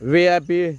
VIP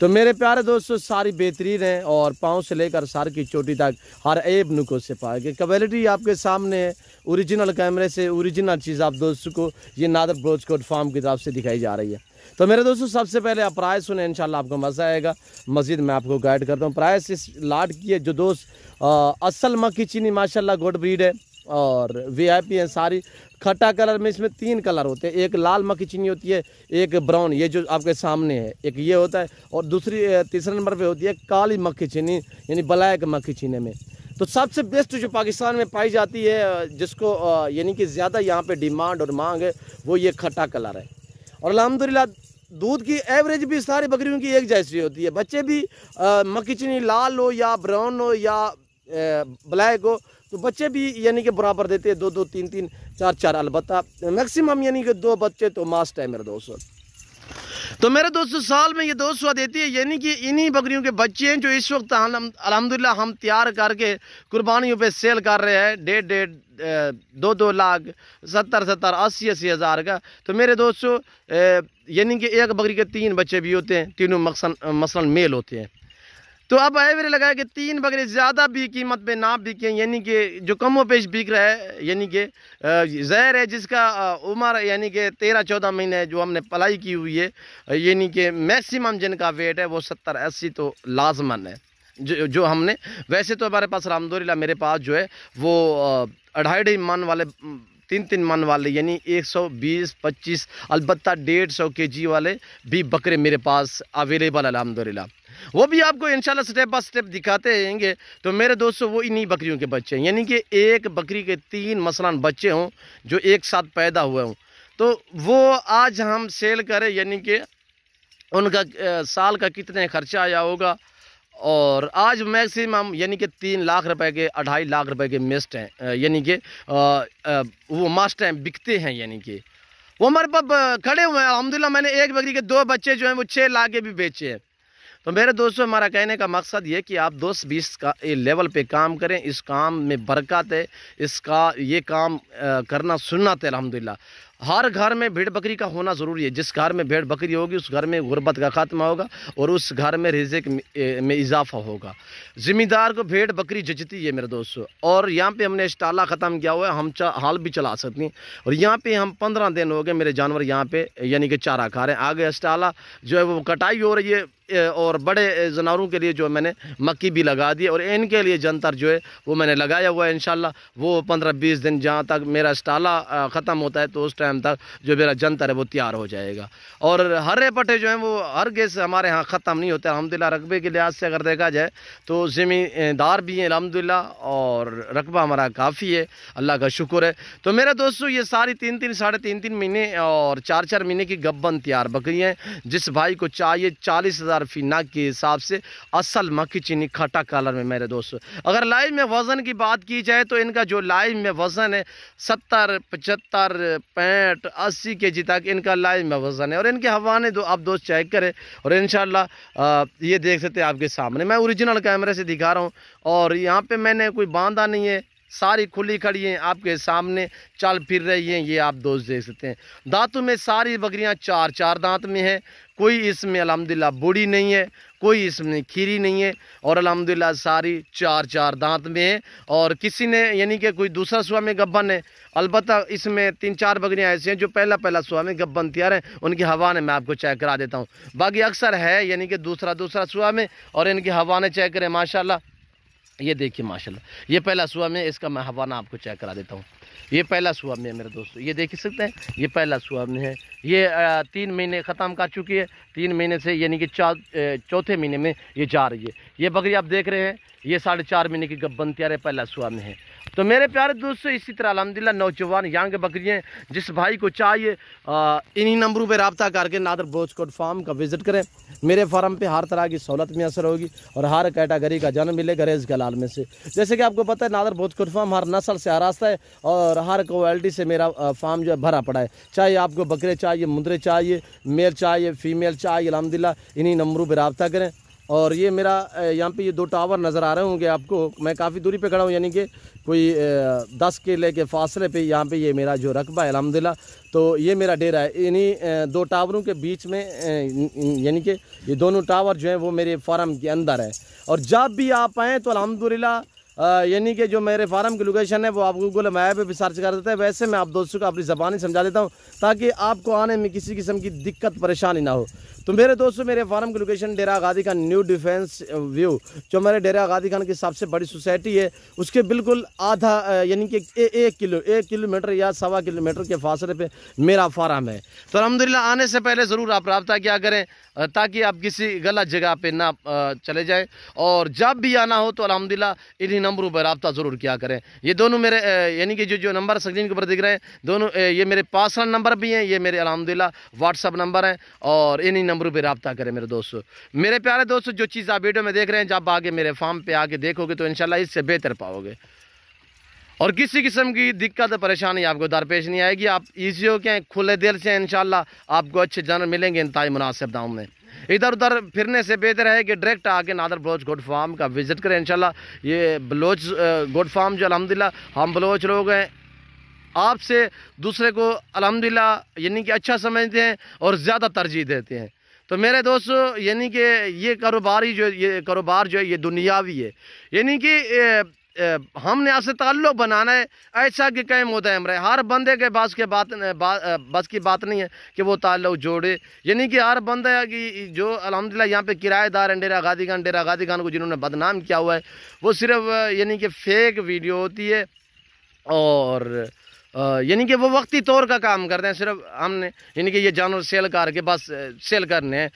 تو میرے پیارے دوستو ساری بہترین ہیں اور پاؤں سے لے کر سر کی چوٹی تک ہر عیب نکو سے پائے گے. کوالٹی آپ کے سامنے ہے, اوریجنل کیمرے سے اوریجنل چیز آپ دوستوں کو یہ نادر بلوچ کوٹ فارم کی طرف سے دکھائی جا رہی ہے. تو میرے دوستو سب سے پہلے آپ پرائس سنیں, انشاءاللہ آپ کو مزہ آئے گا. مزید میں آپ کو گائیڈ کرتا ہوں. پرائس اس لاٹ کی ہے جو دوست اصل مکی چینی ماشاءاللہ گوڈ بریڈ ہے اور وی آئی پی ہیں ساری. کھٹا کلر میں اس میں 3 کلر ہوتے ہیں, ایک لال مکی چینی ہوتی ہے, ایک براؤن یہ جو آپ کے سامنے ہے, ایک یہ ہوتا ہے, اور تیسرے نمبر پہ ہوتی ہے کالی مکی چینی یعنی بلیک مکی چینے میں. تو سب سے بیسٹ جو پاکستان میں پائی جاتی ہے جس کو یعنی کہ زیادہ یہاں پہ ڈیمانڈ اور مانگ ہے وہ یہ کھٹا کلر ہے. اور الحمدللہ دودھ کی ایوریج بھی ساری بکریوں کی ایک جیسی ہوتی ہے. بچے بھی مکی چینی لال ہو یا براؤن ہو یا بلیک ہو تو بچے بھی یعنی کہ برابر دیتے ہیں, 2 3 3 4 4 البتہ میکسیمم یعنی کہ 2 بچے تو ماسٹ ہے میرے دوستو. تو میرے دوستو سال میں یہ 200 دیتی ہے یعنی کہ انہی بکریوں کے بچے ہیں جو اس وقت الحمدللہ ہم تیار کر کے قربانیوں پہ سیل کر رہے ہیں 1.5 2 لاکھ 70 80 ہزار کا. تو میرے دوستو یعنی کہ ایک بکری کے 3 بچے بھی ہوتے ہیں, تینوں مثلا میل ہوتے ہیں. تو اب ایوریج لگایا کہ 3 بکرے زیادہ بھی قیمت پہ نہ بکیں یعنی کہ جو کم و بیش بک رہا ہے یعنی کہ زہر ہے جس کا عمر یعنی کہ 13-14 مہینے جو ہم نے پلائی کی ہوئی ہے یعنی کہ میکسیمم جن کا ویٹ ہے وہ 70-80 تو لازمن ہے جو ہم نے. ویسے تو ہمارے پاس الحمدللہ میرے پاس جو ہے وہ 2.5 من والے 3 من والے یعنی 120-25 البتہ 150 kg والے بھی بکرے میرے پاس اویلیبل الحمدللہ. وہ بھی آپ کو انشاءاللہ سٹیپ بائی سٹیپ دکھاتے رہیں گے. تو میرے دوستو وہ انہی بکریوں کے بچے ہیں یعنی کہ ایک بکری کے 3 مثلا بچے ہوں جو ایک ساتھ پیدا ہوئے ہوں تو وہ آج ہم سیل کریں یعنی کہ ان کا سال کا کتنے خرچہ آیا ہوگا. اور آج میکسیمم یعنی کہ 3 لاکھ روپے کے 2.5 لاکھ روپے کے مسٹ ہیں یعنی کہ وہ ماسٹ ہیں بکتے ہیں یعنی کہ وہ ہمارے پاس کھڑے ہوئے ہیں الحمدللہ. میں نے ایک بکری کے 2 بچے جو ہیں وہ 6 لاکھ کے بھی بیچے ہیں. تو میرے دوستو ہمارا کہنے کا مقصد یہ کہ آپ 10-20 کا لیول پہ کام کریں, اس کام میں برکت ہے, اس کا یہ کام کرنا سنت ہے الحمدللہ. ہر گھر میں بھیڑ بکری کا ہونا ضروری ہے. جس گھر میں بھیڑ بکری ہوگی اس گھر میں غربت کا خاتمہ ہوگا اور اس گھر میں رزق میں اضافہ ہوگا. ذمہ دار کو بھیڑ بکری جچتی ہے میرے دوستو. اور یہاں پہ ہم نے اسٹالہ ختم کیا ہوا ہے, ہم حال بھی چلا سکتے ہیں. اور یہاں پہ ہم 15 دن ہو گئے میرے جانور یہاں پہ یعنی کہ چارہ کھا رہے ہیں. آگے اسٹالہ جو ہے وہ کٹائی ہو رہی ہے اور بڑے جانوروں کے لیے جو میں نے مکی بھی لگا دی اور ان کے لیے جنتر جو ہے وہ میں نے لگایا ہوا ہے. انشاءاللہ وہ 15-20 دن جہاں تک میرا اسٹالہ ختم ہوتا ہے تو اس ٹائم تک جو میرا جنتر ہے وہ تیار ہو جائے گا. اور ہرے پٹے جو ہیں وہ ہرگز ہمارے ہاں ختم نہیں ہوتے الحمدللہ. رقبے کے لحاظ سے اگر دیکھا جائے تو زمیندار بھی ہیں الحمدللہ اور رقبہ ہمارا کافی ہے, اللہ کا شکر ہے. تو میرے دوستو یہ ساری 3-3 ساڑھے 3 مہینے اور 4 مہینے کی گبن تیار بکری ہیں. جس بھائی کو چاہیے 40,000 فی ناک کے حساب سے اصل مکی چینی کھٹا کالر میں میرے دوستو. اگر لائیو میں وزن کی بات کی جائے تو ان کا جو لائیو میں وزن ہے 70 75 65 80 kg تک ان کا لائیو میں وزن ہے. اور ان کے حوانے آپ دوست چیک کریں اور انشاءاللہ یہ دیکھ سکتے ہیں آپ کے سامنے. میں اوریجنل کیمرے سے دکھا رہا ہوں اور یہاں پہ میں نے کوئی باندھا نہیں ہے, ساری کھلی کھڑی ہیں آپ کے سامنے چل پھر رہی ہیں. یہ آپ دوست دیکھ سکتے ہیں. دانتوں میں ساری بکریاں 4 دانت میں ہیں, کوئی اس میں الحمدللہ بوڑی نہیں ہے, کوئی اس میں کھیری نہیں ہے اور الحمدللہ ساری 4 دانت میں ہے. اور کسی نے یعنی کہ کوئی دوسرا سوا میں گبن ہے, البتہ اس میں 3-4 بکریاں ایسی ہیں جو پہلا سوا میں گبن تیار ہیں. ان کے حوانے میں آپ کو چیک کرا دیتا ہوں. باقی اکثر ہے یعنی کہ دوسرا سوا میں اور ان کے حوانے چیک کریں ماشاءاللہ. یہ دیکھیے ماشاءاللہ یہ پہلا سوا میں, اس کا میں حوانہ آپ کو چیک کرا دیتا ہوں. یہ پہلا سوا میں ہے میرے دوستو, یہ دیکھ سکتے ہیں یہ پہلا سوا میں ہے. یہ 3 مہینے ختم کر چکی ہے, 3 مہینے سے یعنی کہ 4تھے مہینے میں یہ جا رہی ہے. یہ بکری آپ دیکھ رہے ہیں یہ 4.5 مہینے کی گبن تیار ہے, پہلا سوا میں ہے. تو میرے پیارے دوستو اسی طرح الحمدللہ نوجوان یانگ بکریاں جس بھائی کو چاہیے انہی نمبروں پہ رابطہ کر کے نادر بلوچ کوٹ فارم کا وزٹ کریں. میرے فارم پہ ہر طرح کی سہولت میسر ہوگی اور ہر کیٹاگری کا جنم ملے گا ریز گلال میں سے. جیسے کہ آپ کو پتہ ہے نادر بلوچ کوٹ فارم ہر نسل سے آراستہ ہے اور ہر کوالٹی سے میرا فارم جو ہے بھرا پڑا ہے. چاہے آپ کو بکرے چاہیے, مندرے چاہیے, میل چاہیے, فیمیل چاہیے, الحمدللہ انہی نمبروں پہ رابطہ کریں. اور یہ میرا یہاں پہ یہ 2 ٹاور نظر آ رہے ہوں گے آپ کو. میں کافی دوری پہ کھڑا ہوں, یعنی کہ کوئی 10 کلے کے فاصلے پہ یہاں پہ یہ میرا جو رقبہ ہے الحمدللہ. تو یہ میرا ڈیرا ہے, یعنی 2 ٹاوروں کے بیچ میں, یعنی کہ یہ دونوں ٹاور جو ہیں وہ میرے فارم کے اندر ہے. اور جب بھی آپ آئیں تو الحمدللہ یعنی کہ جو میرے فارم کی لوکیشن ہے وہ آپ گوگل میپ پہ بھی سرچ کر دیتے ہیں. ویسے میں آپ دوستوں کو اپنی زبانی سمجھا دیتا ہوں تاکہ آپ کو آنے میں کسی قسم کی دقت پریشانی نہ ہو. تو میرے دوستوں, میرے فارم کی لوکیشن ڈیرہ آغادی خان نیو ڈیفینس ویو, جو میرے ڈیرہ آغادی خان کی سب سے بڑی سوسائٹی ہے, اس کے بالکل آدھا یعنی کہ 1 کلومیٹر یا 1.25 کلومیٹر کے فاصلے پہ میرا فارم ہے. تو الحمدللہ آنے سے پہلے ضرور آپ رابطہ کیا کریں تاکہ آپ کسی غلط جگہ پہ نہ چلے جائیں. اور جب بھی آنا ہو تو الحمدللہ انہی نمبروں پر رابطہ ضرور کیا کریں. یہ دونوں میرے یعنی کہ جو نمبر اسکرین کے اوپر دکھ رہے ہیں دونوں, یہ میرے پرسنل نمبر بھی ہیں, یہ میرے الحمدللہ واٹس ایپ نمبر ہیں, اور انہی نمبروں پہ رابطہ کریں میرے دوستو. میرے پیارے دوستو, جو چیز آپ ویڈیو میں دیکھ رہے ہیں جب آگے میرے فارم پہ آگے دیکھو گے تو انشاءاللہ اس سے بہتر پاؤ گے, اور کسی قسم کی دقت پریشانی آپ کو درپیش نہیں آئے گی. آپ ایزی ہو کے کھلے دل سے انشاءاللہ آپ کو اچھے جانور ملیں گے انتہائی مناسب داموں میں. ادھر ادھر پھرنے سے بہتر ہے کہ ڈائریکٹ آ کے نادر بلوچ گوٹ فارم کا وزٹ کریں انشاءاللہ. یہ بلوچ گوٹ فارم جو الحمدللہ ہم بلوچ لوگ ہیں, آپ سے دوسرے کو الحمدللہ یعنی کہ اچھا سمجھتے ہیں اور زیادہ ترجیح دیتے ہیں. تو میرے دوستو, یعنی کہ یہ کاروبار جو ہے یہ دنیاوی ہے, یعنی کہ ہم نے آپ سے تعلق بنانا ہے ایسا کہ قائم مدائم رہے. ہر بندے کے بس کی بات نہیں ہے کہ وہ تعلق جوڑے, یعنی کہ ہر بندہ کی جو الحمدللہ یہاں پہ کرایہ دار ہیں ڈیرہ آغادی خان کو جنہوں نے بدنام کیا ہوا ہے, وہ صرف یعنی کہ فیک ویڈیو ہوتی ہے, اور یعنی کہ وہ وقتی طور کا کام کرتے ہیں. صرف ہم نے یعنی کہ یہ جانور سیل کر کے بس سیل کرنے ہیں.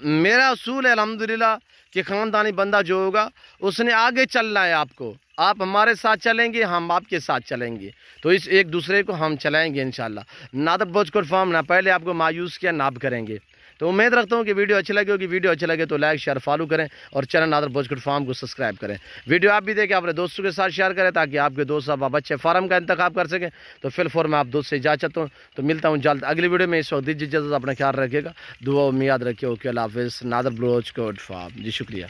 میرا اصول ہے الحمدللہ کہ خاندانی بندہ جو ہوگا اس نے آگے چلنا ہے. آپ کو, آپ ہمارے ساتھ چلیں گے, ہم آپ کے ساتھ چلیں گے, تو اس ایک دوسرے کو ہم چلائیں گے انشاءاللہ. نادر بلوچ گوٹ فارم نہ پہلے آپ کو مایوس کیا نہ اب کریں گے. تو امید رکھتا ہوں کہ ویڈیو اچھی لگے ہوگی. ویڈیو اچھی لگے تو لائک شیئر فالو کریں, اور چینل نادر بلوچ گوٹ فارم کو سبسکرائب کریں. ویڈیو آپ بھی دیکھیں, اپنے دوستوں کے ساتھ شیئر کریں تاکہ آپ کے دوست اب اچھے فارم کا انتخاب کر سکیں. تو فی الفور میں آپ دوست سے اجازت ہوں, تو ملتا ہوں جلد اگلی ویڈیو میں. اس وقت دیجیے اجازت, اپنا خیال رکھیے گا, دعا میں یاد رکھیے. اوکے, اللہ حافظ. نادر بلوچ گوٹ فارم. جی شکریہ.